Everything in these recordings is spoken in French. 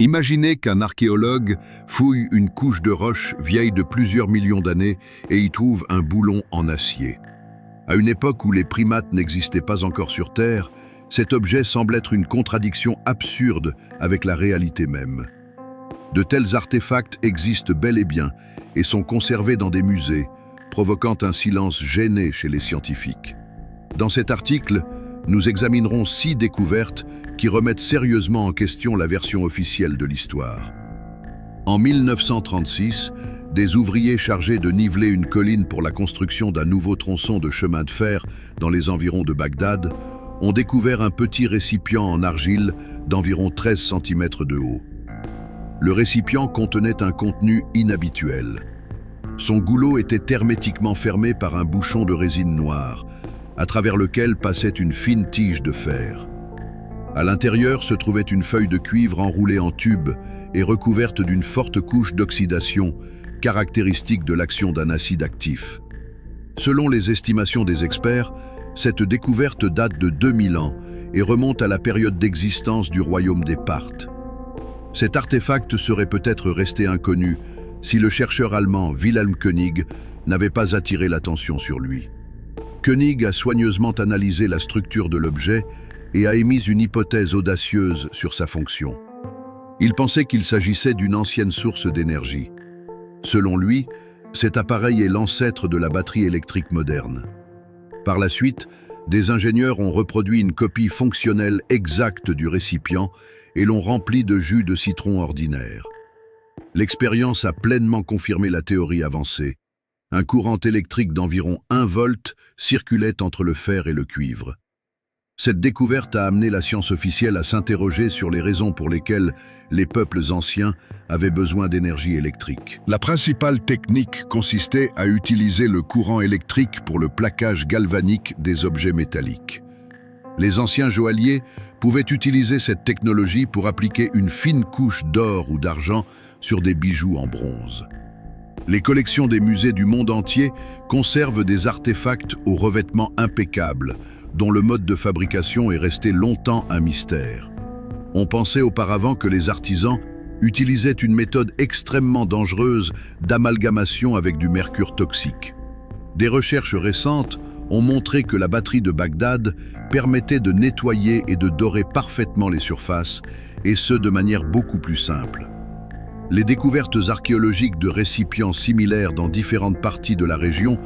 Imaginez qu'un archéologue fouille une couche de roche vieille de plusieurs millions d'années et y trouve un boulon en acier. À une époque où les primates n'existaient pas encore sur Terre, cet objet semble être une contradiction absurde avec la réalité même. De tels artefacts existent bel et bien et sont conservés dans des musées, provoquant un silence gêné chez les scientifiques. Dans cet article, nous examinerons 6 découvertes qui remettent sérieusement en question la version officielle de l'histoire. En 1936, des ouvriers chargés de niveler une colline pour la construction d'un nouveau tronçon de chemin de fer dans les environs de Bagdad ont découvert un petit récipient en argile d'environ 13 cm de haut. Le récipient contenait un contenu inhabituel. Son goulot était hermétiquement fermé par un bouchon de résine noire, à travers lequel passait une fine tige de fer. À l'intérieur se trouvait une feuille de cuivre enroulée en tube et recouverte d'une forte couche d'oxydation, caractéristique de l'action d'un acide actif. Selon les estimations des experts, cette découverte date de 2000 ans et remonte à la période d'existence du royaume des Parthes. Cet artefact serait peut-être resté inconnu si le chercheur allemand Wilhelm König n'avait pas attiré l'attention sur lui. König a soigneusement analysé la structure de l'objet et a émis une hypothèse audacieuse sur sa fonction. Il pensait qu'il s'agissait d'une ancienne source d'énergie. Selon lui, cet appareil est l'ancêtre de la batterie électrique moderne. Par la suite, des ingénieurs ont reproduit une copie fonctionnelle exacte du récipient et l'ont rempli de jus de citron ordinaire. L'expérience a pleinement confirmé la théorie avancée. Un courant électrique d'environ 1 volt circulait entre le fer et le cuivre. Cette découverte a amené la science officielle à s'interroger sur les raisons pour lesquelles les peuples anciens avaient besoin d'énergie électrique. La principale technique consistait à utiliser le courant électrique pour le plaquage galvanique des objets métalliques. Les anciens joailliers pouvaient utiliser cette technologie pour appliquer une fine couche d'or ou d'argent sur des bijoux en bronze. Les collections des musées du monde entier conservent des artefacts au revêtement impeccable, dont le mode de fabrication est resté longtemps un mystère. On pensait auparavant que les artisans utilisaient une méthode extrêmement dangereuse d'amalgamation avec du mercure toxique. Des recherches récentes ont montré que la batterie de Bagdad permettait de nettoyer et de dorer parfaitement les surfaces, et ce de manière beaucoup plus simple. Les découvertes archéologiques de récipients similaires dans différentes parties de la région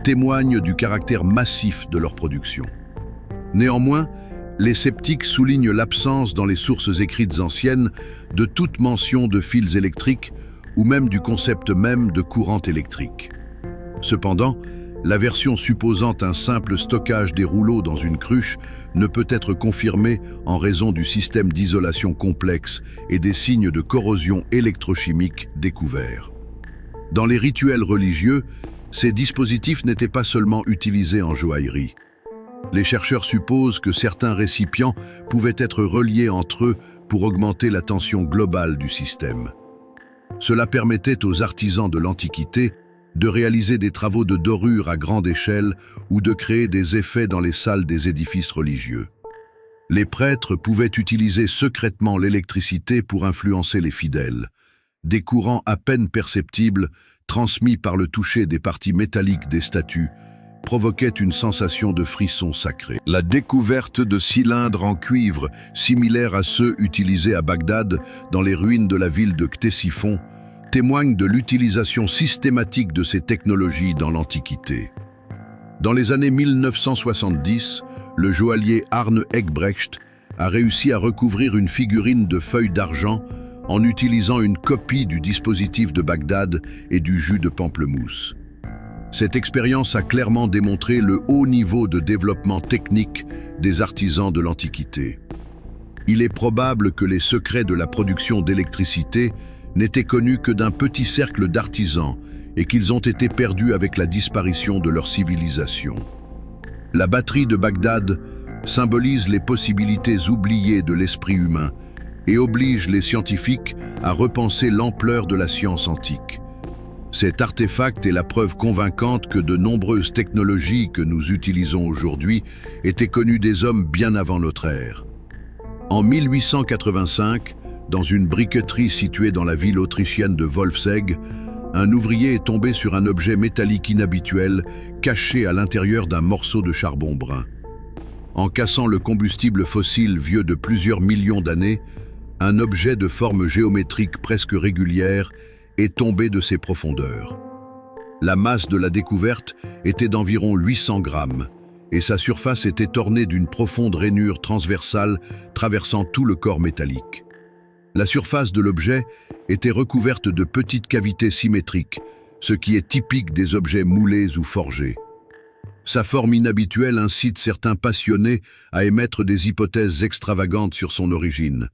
témoignent du caractère massif de leur production. Néanmoins, les sceptiques soulignent l'absence dans les sources écrites anciennes de toute mention de fils électriques ou même du concept même de courant électrique. Cependant, la version supposant un simple stockage des rouleaux dans une cruche ne peut être confirmée en raison du système d'isolation complexe et des signes de corrosion électrochimique découverts. Dans les rituels religieux, ces dispositifs n'étaient pas seulement utilisés en joaillerie. Les chercheurs supposent que certains récipients pouvaient être reliés entre eux pour augmenter la tension globale du système. Cela permettait aux artisans de l'Antiquité de réaliser des travaux de dorure à grande échelle ou de créer des effets dans les salles des édifices religieux. Les prêtres pouvaient utiliser secrètement l'électricité pour influencer les fidèles. Des courants à peine perceptibles, transmis par le toucher des parties métalliques des statues, provoquaient une sensation de frisson sacré. La découverte de cylindres en cuivre, similaires à ceux utilisés à Bagdad dans les ruines de la ville de Ctésiphon, témoigne de l'utilisation systématique de ces technologies dans l'Antiquité. Dans les années 1970, le joaillier Arne Eggebrecht a réussi à recouvrir une figurine de feuilles d'argent en utilisant une copie du dispositif de Bagdad et du jus de pamplemousse. Cette expérience a clairement démontré le haut niveau de développement technique des artisans de l'Antiquité. Il est probable que les secrets de la production d'électricité n'étaient connus que d'un petit cercle d'artisans et qu'ils ont été perdus avec la disparition de leur civilisation. La batterie de Bagdad symbolise les possibilités oubliées de l'esprit humain et oblige les scientifiques à repenser l'ampleur de la science antique. Cet artefact est la preuve convaincante que de nombreuses technologies que nous utilisons aujourd'hui étaient connues des hommes bien avant notre ère. En 1885, dans une briqueterie située dans la ville autrichienne de Wolfsegg, un ouvrier est tombé sur un objet métallique inhabituel caché à l'intérieur d'un morceau de charbon brun. En cassant le combustible fossile vieux de plusieurs millions d'années, un objet de forme géométrique presque régulière est tombé de ses profondeurs. La masse de la découverte était d'environ 800 grammes et sa surface était ornée d'une profonde rainure transversale traversant tout le corps métallique. La surface de l'objet était recouverte de petites cavités symétriques, ce qui est typique des objets moulés ou forgés. Sa forme inhabituelle incite certains passionnés à émettre des hypothèses extravagantes sur son origine,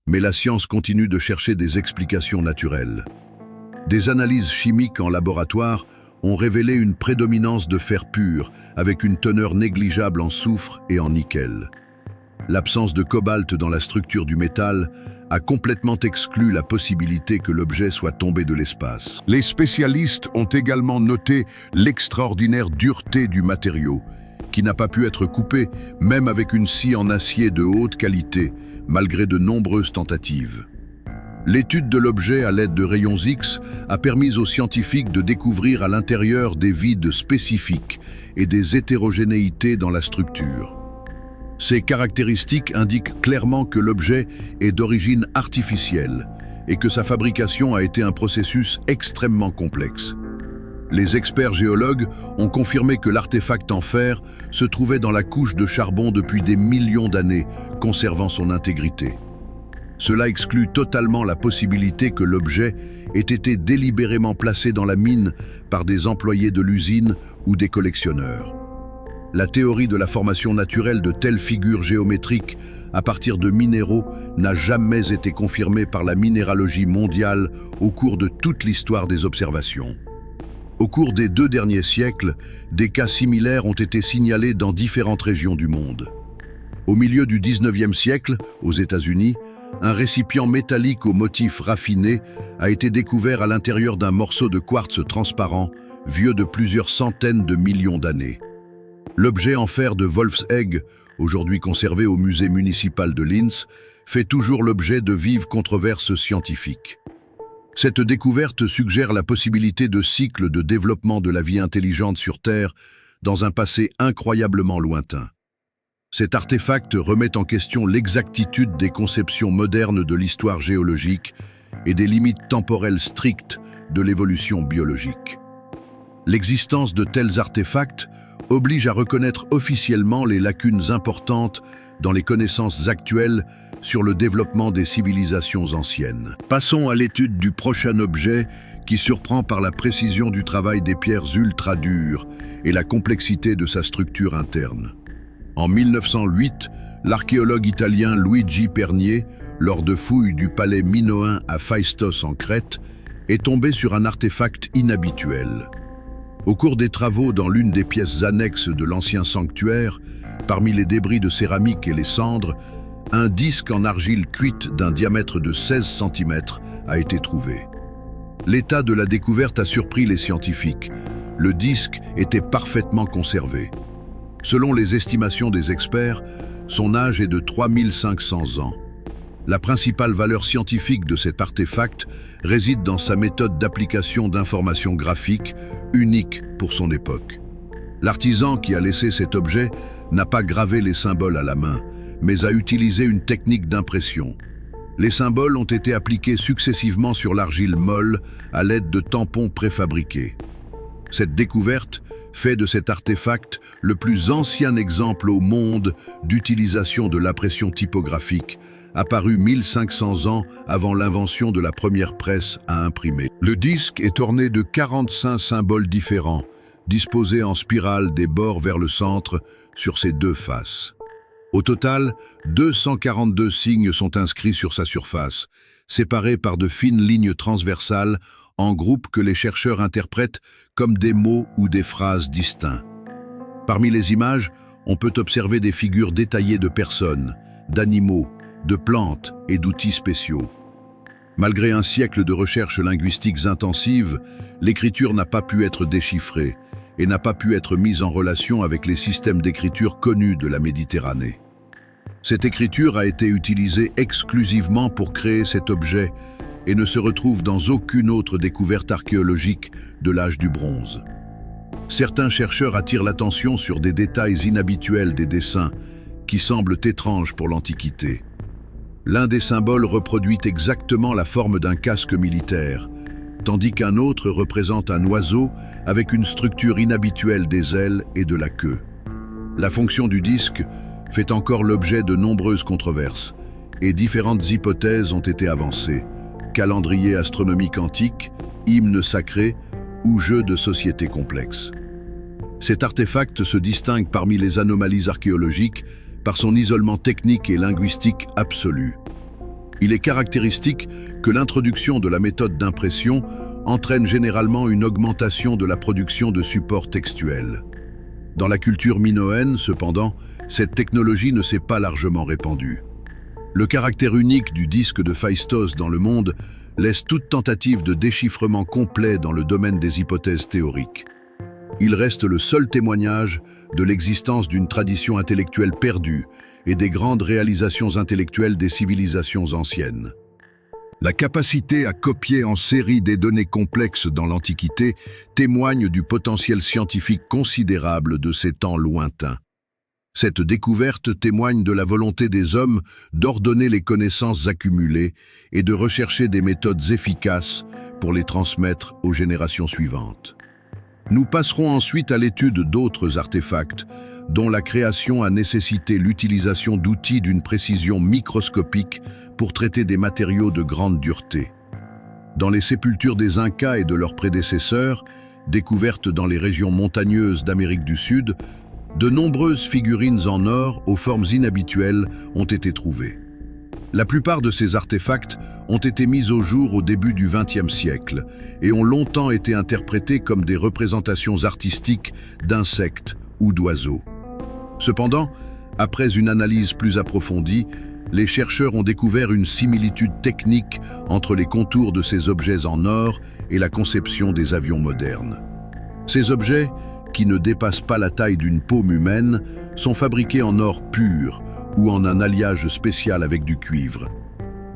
mais la science continue de chercher des explications naturelles. Des analyses chimiques en laboratoire ont révélé une prédominance de fer pur avec une teneur négligeable en soufre et en nickel. L'absence de cobalt dans la structure du métal a complètement exclu la possibilité que l'objet soit tombé de l'espace. Les spécialistes ont également noté l'extraordinaire dureté du matériau, qui n'a pas pu être coupé, même avec une scie en acier de haute qualité, malgré de nombreuses tentatives. L'étude de l'objet à l'aide de rayons X a permis aux scientifiques de découvrir à l'intérieur des vides spécifiques et des hétérogénéités dans la structure. Ces caractéristiques indiquent clairement que l'objet est d'origine artificielle et que sa fabrication a été un processus extrêmement complexe. Les experts géologues ont confirmé que l'artefact en fer se trouvait dans la couche de charbon depuis des millions d'années, conservant son intégrité. Cela exclut totalement la possibilité que l'objet ait été délibérément placé dans la mine par des employés de l'usine ou des collectionneurs. La théorie de la formation naturelle de telles figures géométriques à partir de minéraux n'a jamais été confirmée par la minéralogie mondiale au cours de toute l'histoire des observations. Au cours des 2 derniers siècles, des cas similaires ont été signalés dans différentes régions du monde. Au milieu du 19e siècle, aux États-Unis, un récipient métallique au motif raffiné a été découvert à l'intérieur d'un morceau de quartz transparent, vieux de plusieurs centaines de millions d'années. L'objet en fer de Wolfsegg, aujourd'hui conservé au musée municipal de Linz, fait toujours l'objet de vives controverses scientifiques. Cette découverte suggère la possibilité de cycles de développement de la vie intelligente sur Terre dans un passé incroyablement lointain. Cet artefact remet en question l'exactitude des conceptions modernes de l'histoire géologique et des limites temporelles strictes de l'évolution biologique. L'existence de tels artefacts oblige à reconnaître officiellement les lacunes importantes dans les connaissances actuelles sur le développement des civilisations anciennes. Passons à l'étude du prochain objet qui surprend par la précision du travail des pierres ultra dures et la complexité de sa structure interne. En 1908, l'archéologue italien Luigi Pernier, lors de fouilles du palais minoen à Phaistos en Crète, est tombé sur un artefact inhabituel. Au cours des travaux dans l'une des pièces annexes de l'ancien sanctuaire, parmi les débris de céramique et les cendres, un disque en argile cuite d'un diamètre de 16 cm a été trouvé. L'état de la découverte a surpris les scientifiques. Le disque était parfaitement conservé. Selon les estimations des experts, son âge est de 3500 ans. La principale valeur scientifique de cet artefact réside dans sa méthode d'application d'informations graphiques, unique pour son époque. L'artisan qui a laissé cet objet n'a pas gravé les symboles à la main, mais a utilisé une technique d'impression. Les symboles ont été appliqués successivement sur l'argile molle à l'aide de tampons préfabriqués. Cette découverte fait de cet artefact le plus ancien exemple au monde d'utilisation de l'impression typographique, apparu 1500 ans avant l'invention de la première presse à imprimer. Le disque est orné de 45 symboles différents, disposés en spirale des bords vers le centre sur ses 2 faces. Au total, 242 signes sont inscrits sur sa surface, séparés par de fines lignes transversales en groupes que les chercheurs interprètent comme des mots ou des phrases distincts. Parmi les images, on peut observer des figures détaillées de personnes, d'animaux, de plantes et d'outils spéciaux. Malgré un siècle de recherches linguistiques intensives, l'écriture n'a pas pu être déchiffrée et n'a pas pu être mise en relation avec les systèmes d'écriture connus de la Méditerranée. Cette écriture a été utilisée exclusivement pour créer cet objet et ne se retrouve dans aucune autre découverte archéologique de l'âge du bronze. Certains chercheurs attirent l'attention sur des détails inhabituels des dessins qui semblent étranges pour l'Antiquité. L'un des symboles reproduit exactement la forme d'un casque militaire, tandis qu'un autre représente un oiseau avec une structure inhabituelle des ailes et de la queue. La fonction du disque fait encore l'objet de nombreuses controverses, et différentes hypothèses ont été avancées: calendrier astronomique antique, hymne sacré ou jeu de société complexe. Cet artefact se distingue parmi les anomalies archéologiques par son isolement technique et linguistique absolu. Il est caractéristique que l'introduction de la méthode d'impression entraîne généralement une augmentation de la production de supports textuels. Dans la culture minoenne, cependant, cette technologie ne s'est pas largement répandue. Le caractère unique du disque de Phaistos dans le monde laisse toute tentative de déchiffrement complet dans le domaine des hypothèses théoriques. Il reste le seul témoignage de l'existence d'une tradition intellectuelle perdue et des grandes réalisations intellectuelles des civilisations anciennes. La capacité à copier en série des données complexes dans l'Antiquité témoigne du potentiel scientifique considérable de ces temps lointains. Cette découverte témoigne de la volonté des hommes d'ordonner les connaissances accumulées et de rechercher des méthodes efficaces pour les transmettre aux générations suivantes. Nous passerons ensuite à l'étude d'autres artefacts, dont la création a nécessité l'utilisation d'outils d'une précision microscopique pour traiter des matériaux de grande dureté. Dans les sépultures des Incas et de leurs prédécesseurs, découvertes dans les régions montagneuses d'Amérique du Sud, de nombreuses figurines en or aux formes inhabituelles ont été trouvées. La plupart de ces artefacts ont été mis au jour au début du XXe siècle et ont longtemps été interprétés comme des représentations artistiques d'insectes ou d'oiseaux. Cependant, après une analyse plus approfondie, les chercheurs ont découvert une similitude technique entre les contours de ces objets en or et la conception des avions modernes. Ces objets, qui ne dépassent pas la taille d'une paume humaine, sont fabriqués en or pur ou en un alliage spécial avec du cuivre.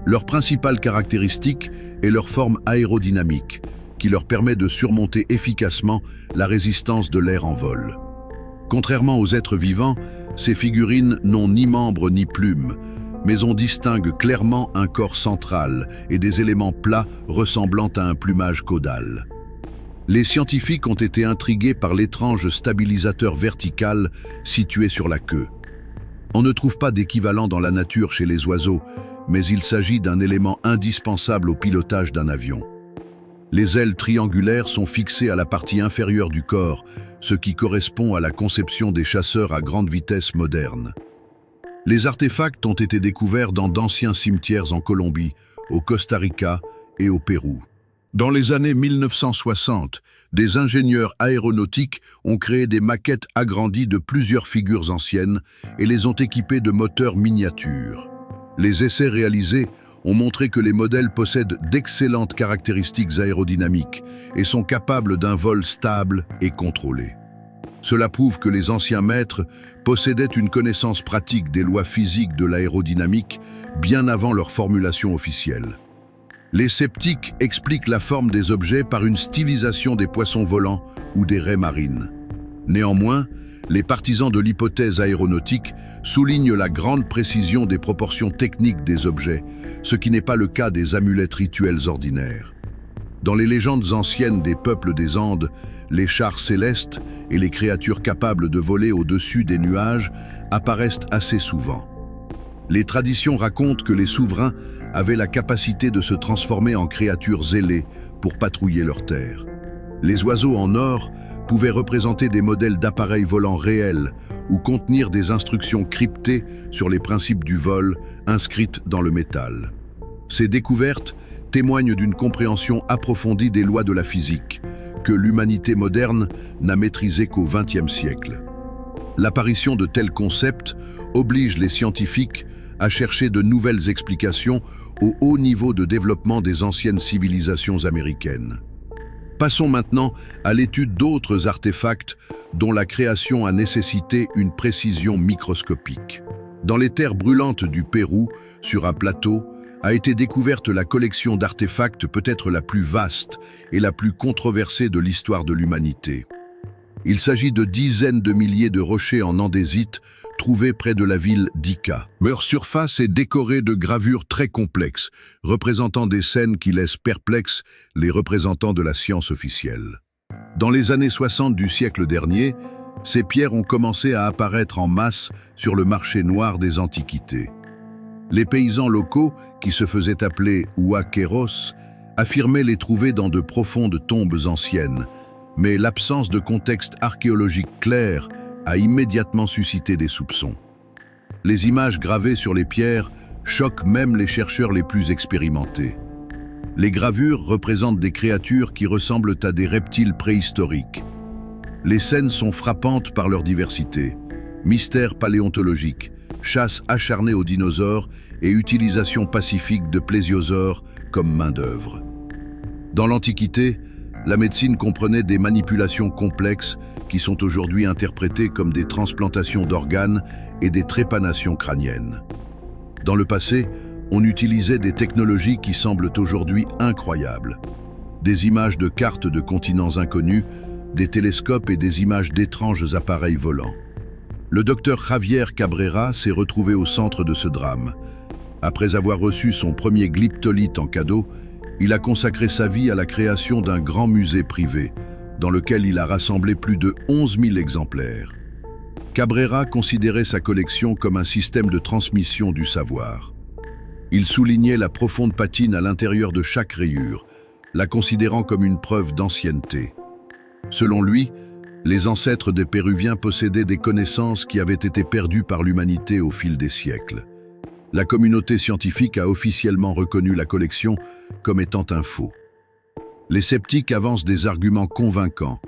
Leur principale caractéristique est leur forme aérodynamique, qui leur permet de surmonter efficacement la résistance de l'air en vol. Contrairement aux êtres vivants, ces figurines n'ont ni membres ni plumes, mais on distingue clairement un corps central et des éléments plats ressemblant à un plumage caudal. Les scientifiques ont été intrigués par l'étrange stabilisateur vertical situé sur la queue. On ne trouve pas d'équivalent dans la nature chez les oiseaux, mais il s'agit d'un élément indispensable au pilotage d'un avion. Les ailes triangulaires sont fixées à la partie inférieure du corps, ce qui correspond à la conception des chasseurs à grande vitesse modernes. Les artefacts ont été découverts dans d'anciens cimetières en Colombie, au Costa Rica et au Pérou. Dans les années 1960, des ingénieurs aéronautiques ont créé des maquettes agrandies de plusieurs figures anciennes et les ont équipées de moteurs miniatures. Les essais réalisés ont montré que les modèles possèdent d'excellentes caractéristiques aérodynamiques et sont capables d'un vol stable et contrôlé. Cela prouve que les anciens maîtres possédaient une connaissance pratique des lois physiques de l'aérodynamique bien avant leur formulation officielle. Les sceptiques expliquent la forme des objets par une stylisation des poissons volants ou des raies marines. Néanmoins, les partisans de l'hypothèse aéronautique soulignent la grande précision des proportions techniques des objets, ce qui n'est pas le cas des amulettes rituelles ordinaires. Dans les légendes anciennes des peuples des Andes, les chars célestes et les créatures capables de voler au-dessus des nuages apparaissent assez souvent. Les traditions racontent que les souverains avaient la capacité de se transformer en créatures ailées pour patrouiller leurs terres. Les oiseaux en or pouvaient représenter des modèles d'appareils volants réels ou contenir des instructions cryptées sur les principes du vol inscrites dans le métal. Ces découvertes témoignent d'une compréhension approfondie des lois de la physique, que l'humanité moderne n'a maîtrisée qu'au XXe siècle. L'apparition de tels concepts oblige les scientifiques à chercher de nouvelles explications au haut niveau de développement des anciennes civilisations américaines. Passons maintenant à l'étude d'autres artefacts dont la création a nécessité une précision microscopique. Dans les terres brûlantes du Pérou, sur un plateau, a été découverte la collection d'artefacts peut-être la plus vaste et la plus controversée de l'histoire de l'humanité. Il s'agit de dizaines de milliers de rochers en andésite trouvés près de la ville d'Ica. Leur surface est décorée de gravures très complexes, représentant des scènes qui laissent perplexes les représentants de la science officielle. Dans les années 60 du siècle dernier, ces pierres ont commencé à apparaître en masse sur le marché noir des antiquités. Les paysans locaux, qui se faisaient appeler huaqueros, affirmaient les trouver dans de profondes tombes anciennes, mais l'absence de contexte archéologique clair a immédiatement suscité des soupçons. Les images gravées sur les pierres choquent même les chercheurs les plus expérimentés. Les gravures représentent des créatures qui ressemblent à des reptiles préhistoriques. Les scènes sont frappantes par leur diversité. Mystère paléontologique, chasse acharnée aux dinosaures et utilisation pacifique de plésiosaures comme main-d'œuvre. Dans l'Antiquité, la médecine comprenait des manipulations complexes qui sont aujourd'hui interprétées comme des transplantations d'organes et des trépanations crâniennes. Dans le passé, on utilisait des technologies qui semblent aujourd'hui incroyables. Des images de cartes de continents inconnus, des télescopes et des images d'étranges appareils volants. Le docteur Javier Cabrera s'est retrouvé au centre de ce drame. Après avoir reçu son premier glyptolite en cadeau, il a consacré sa vie à la création d'un grand musée privé, dans lequel il a rassemblé plus de 11 000 exemplaires. Cabrera considérait sa collection comme un système de transmission du savoir. Il soulignait la profonde patine à l'intérieur de chaque rayure, la considérant comme une preuve d'ancienneté. Selon lui, les ancêtres des Péruviens possédaient des connaissances qui avaient été perdues par l'humanité au fil des siècles. La communauté scientifique a officiellement reconnu la collection comme étant un faux. Les sceptiques avancent des arguments convaincants.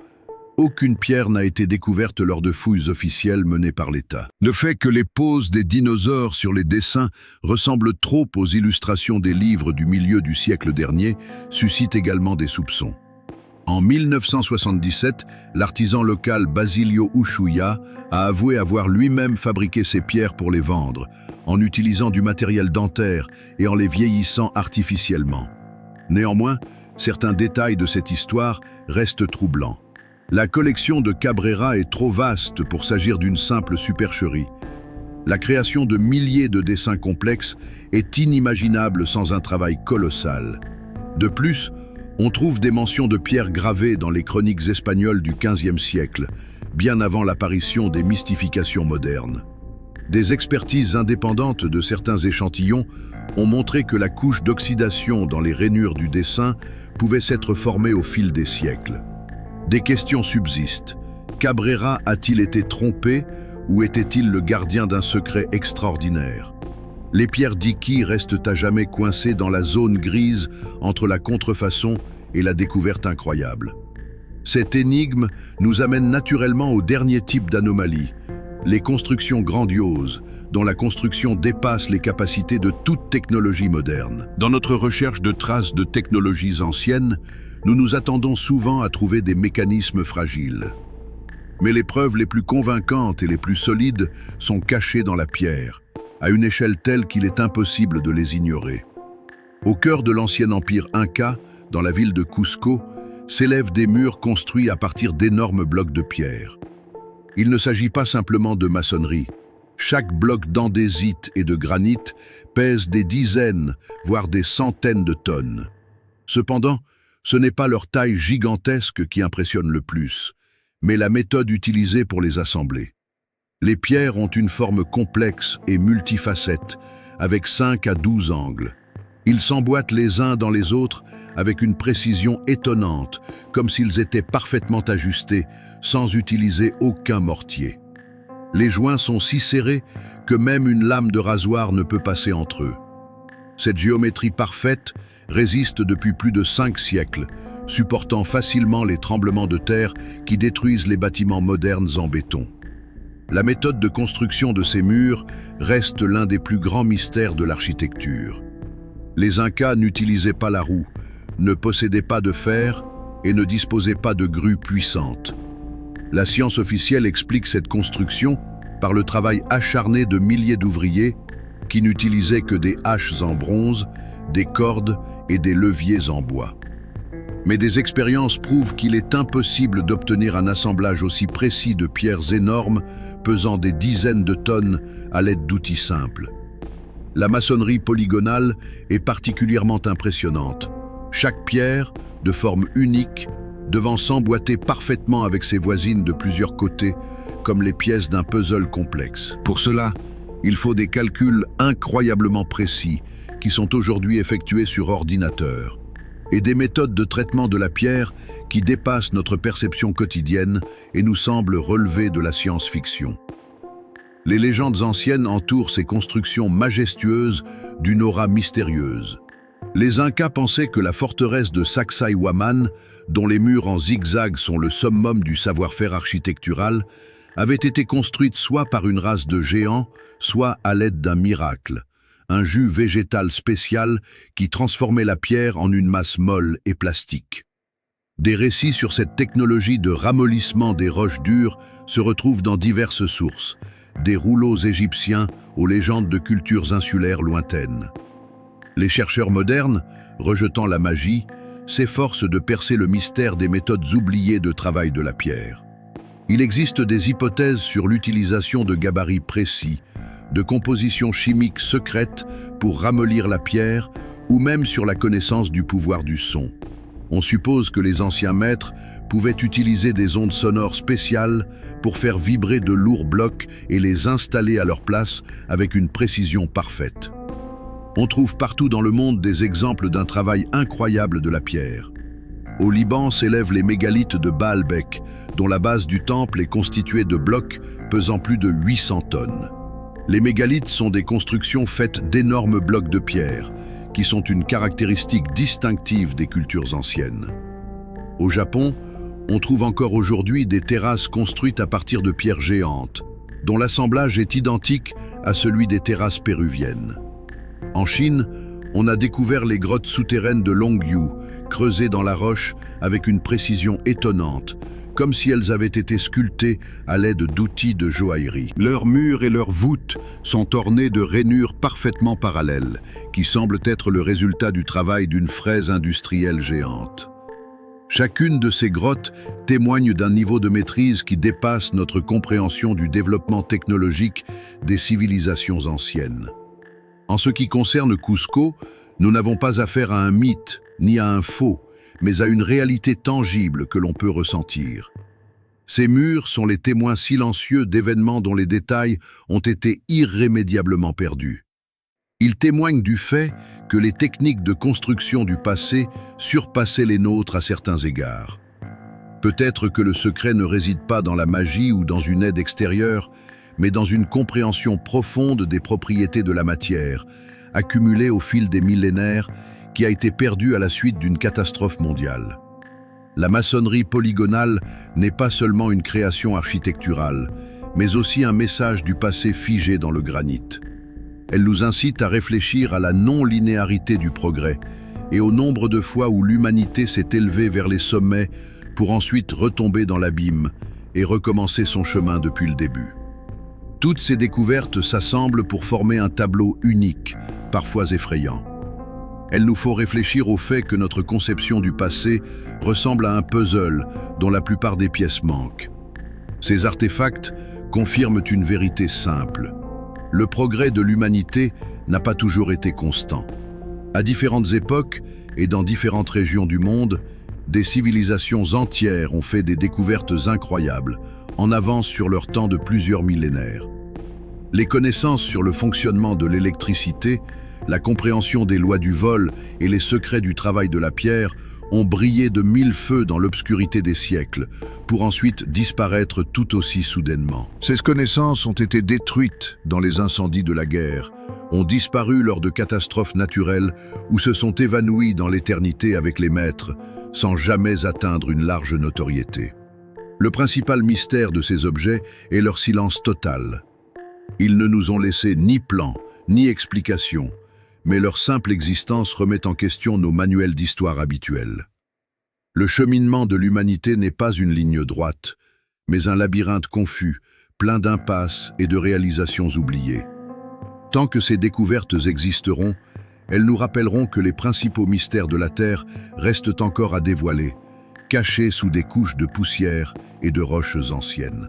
Aucune pierre n'a été découverte lors de fouilles officielles menées par l'État. Le fait que les poses des dinosaures sur les dessins ressemblent trop aux illustrations des livres du milieu du siècle dernier suscite également des soupçons. En 1977, l'artisan local Basilio Ushuaia a avoué avoir lui-même fabriqué ces pierres pour les vendre, en utilisant du matériel dentaire et en les vieillissant artificiellement. Néanmoins, certains détails de cette histoire restent troublants. La collection de Cabrera est trop vaste pour s'agir d'une simple supercherie. La création de milliers de dessins complexes est inimaginable sans un travail colossal. De plus, on trouve des mentions de pierres gravées dans les chroniques espagnoles du XVe siècle, bien avant l'apparition des mystifications modernes. Des expertises indépendantes de certains échantillons ont montré que la couche d'oxydation dans les rainures du dessin pouvait s'être formée au fil des siècles. Des questions subsistent. Cabrera a-t-il été trompé ou était-il le gardien d'un secret extraordinaire? Les pierres d'Iki restent à jamais coincées dans la zone grise entre la contrefaçon et la découverte incroyable. Cette énigme nous amène naturellement au dernier type d'anomalie, les constructions grandioses, dont la construction dépasse les capacités de toute technologie moderne. Dans notre recherche de traces de technologies anciennes, nous nous attendons souvent à trouver des mécanismes fragiles. Mais les preuves les plus convaincantes et les plus solides sont cachées dans la pierre, à une échelle telle qu'il est impossible de les ignorer. Au cœur de l'ancien empire Inca, dans la ville de Cusco, s'élèvent des murs construits à partir d'énormes blocs de pierre. Il ne s'agit pas simplement de maçonnerie. Chaque bloc d'andésite et de granit pèse des dizaines, voire des centaines de tonnes. Cependant, ce n'est pas leur taille gigantesque qui impressionne le plus, mais la méthode utilisée pour les assembler. Les pierres ont une forme complexe et multifacette, avec 5 à 12 angles. Ils s'emboîtent les uns dans les autres avec une précision étonnante, comme s'ils étaient parfaitement ajustés, sans utiliser aucun mortier. Les joints sont si serrés que même une lame de rasoir ne peut passer entre eux. Cette géométrie parfaite résiste depuis plus de 5 siècles, supportant facilement les tremblements de terre qui détruisent les bâtiments modernes en béton. La méthode de construction de ces murs reste l'un des plus grands mystères de l'architecture. Les Incas n'utilisaient pas la roue, ne possédaient pas de fer et ne disposaient pas de grues puissantes. La science officielle explique cette construction par le travail acharné de milliers d'ouvriers qui n'utilisaient que des haches en bronze, des cordes et des leviers en bois. Mais des expériences prouvent qu'il est impossible d'obtenir un assemblage aussi précis de pierres énormes pesant des dizaines de tonnes à l'aide d'outils simples. La maçonnerie polygonale est particulièrement impressionnante. Chaque pierre, de forme unique, devant s'emboîter parfaitement avec ses voisines de plusieurs côtés, comme les pièces d'un puzzle complexe. Pour cela, il faut des calculs incroyablement précis qui sont aujourd'hui effectués sur ordinateur, et des méthodes de traitement de la pierre qui dépassent notre perception quotidienne et nous semblent relever de la science-fiction. Les légendes anciennes entourent ces constructions majestueuses d'une aura mystérieuse. Les Incas pensaient que la forteresse de Sacsayhuaman, dont les murs en zigzag sont le summum du savoir-faire architectural, avait été construite soit par une race de géants, soit à l'aide d'un miracle, un jus végétal spécial qui transformait la pierre en une masse molle et plastique. Des récits sur cette technologie de ramollissement des roches dures se retrouvent dans diverses sources, des rouleaux égyptiens aux légendes de cultures insulaires lointaines. Les chercheurs modernes, rejetant la magie, s'efforcent de percer le mystère des méthodes oubliées de travail de la pierre. Il existe des hypothèses sur l'utilisation de gabarits précis, de compositions chimiques secrètes pour ramollir la pierre ou même sur la connaissance du pouvoir du son. On suppose que les anciens maîtres pouvaient utiliser des ondes sonores spéciales pour faire vibrer de lourds blocs et les installer à leur place avec une précision parfaite. On trouve partout dans le monde des exemples d'un travail incroyable de la pierre. Au Liban s'élèvent les mégalithes de Baalbek, dont la base du temple est constituée de blocs pesant plus de 800 tonnes. Les mégalithes sont des constructions faites d'énormes blocs de pierre, qui sont une caractéristique distinctive des cultures anciennes. Au Japon, on trouve encore aujourd'hui des terrasses construites à partir de pierres géantes, dont l'assemblage est identique à celui des terrasses péruviennes. En Chine, on a découvert les grottes souterraines de Longyu, creusées dans la roche avec une précision étonnante, comme si elles avaient été sculptées à l'aide d'outils de joaillerie. Leurs murs et leurs voûtes sont ornés de rainures parfaitement parallèles, qui semblent être le résultat du travail d'une fraise industrielle géante. Chacune de ces grottes témoigne d'un niveau de maîtrise qui dépasse notre compréhension du développement technologique des civilisations anciennes. En ce qui concerne Cusco, nous n'avons pas affaire à un mythe, ni à un faux, mais à une réalité tangible que l'on peut ressentir. Ces murs sont les témoins silencieux d'événements dont les détails ont été irrémédiablement perdus. Ils témoignent du fait que les techniques de construction du passé surpassaient les nôtres à certains égards. Peut-être que le secret ne réside pas dans la magie ou dans une aide extérieure, mais dans une compréhension profonde des propriétés de la matière, accumulée au fil des millénaires, qui a été perdue à la suite d'une catastrophe mondiale. La maçonnerie polygonale n'est pas seulement une création architecturale, mais aussi un message du passé figé dans le granit. Elle nous incite à réfléchir à la non-linéarité du progrès et au nombre de fois où l'humanité s'est élevée vers les sommets pour ensuite retomber dans l'abîme et recommencer son chemin depuis le début. Toutes ces découvertes s'assemblent pour former un tableau unique, parfois effrayant. Elles nous font réfléchir au fait que notre conception du passé ressemble à un puzzle dont la plupart des pièces manquent. Ces artefacts confirment une vérité simple. Le progrès de l'humanité n'a pas toujours été constant. À différentes époques et dans différentes régions du monde, des civilisations entières ont fait des découvertes incroyables, en avance sur leur temps de plusieurs millénaires. Les connaissances sur le fonctionnement de l'électricité, la compréhension des lois du vol et les secrets du travail de la pierre ont brillé de mille feux dans l'obscurité des siècles, pour ensuite disparaître tout aussi soudainement. Ces connaissances ont été détruites dans les incendies de la guerre, ont disparu lors de catastrophes naturelles ou se sont évanouies dans l'éternité avec les maîtres, sans jamais atteindre une large notoriété. Le principal mystère de ces objets est leur silence total. Ils ne nous ont laissé ni plan, ni explication, mais leur simple existence remet en question nos manuels d'histoire habituels. Le cheminement de l'humanité n'est pas une ligne droite, mais un labyrinthe confus, plein d'impasses et de réalisations oubliées. Tant que ces découvertes existeront, elles nous rappelleront que les principaux mystères de la Terre restent encore à dévoiler, cachés sous des couches de poussière et de roches anciennes.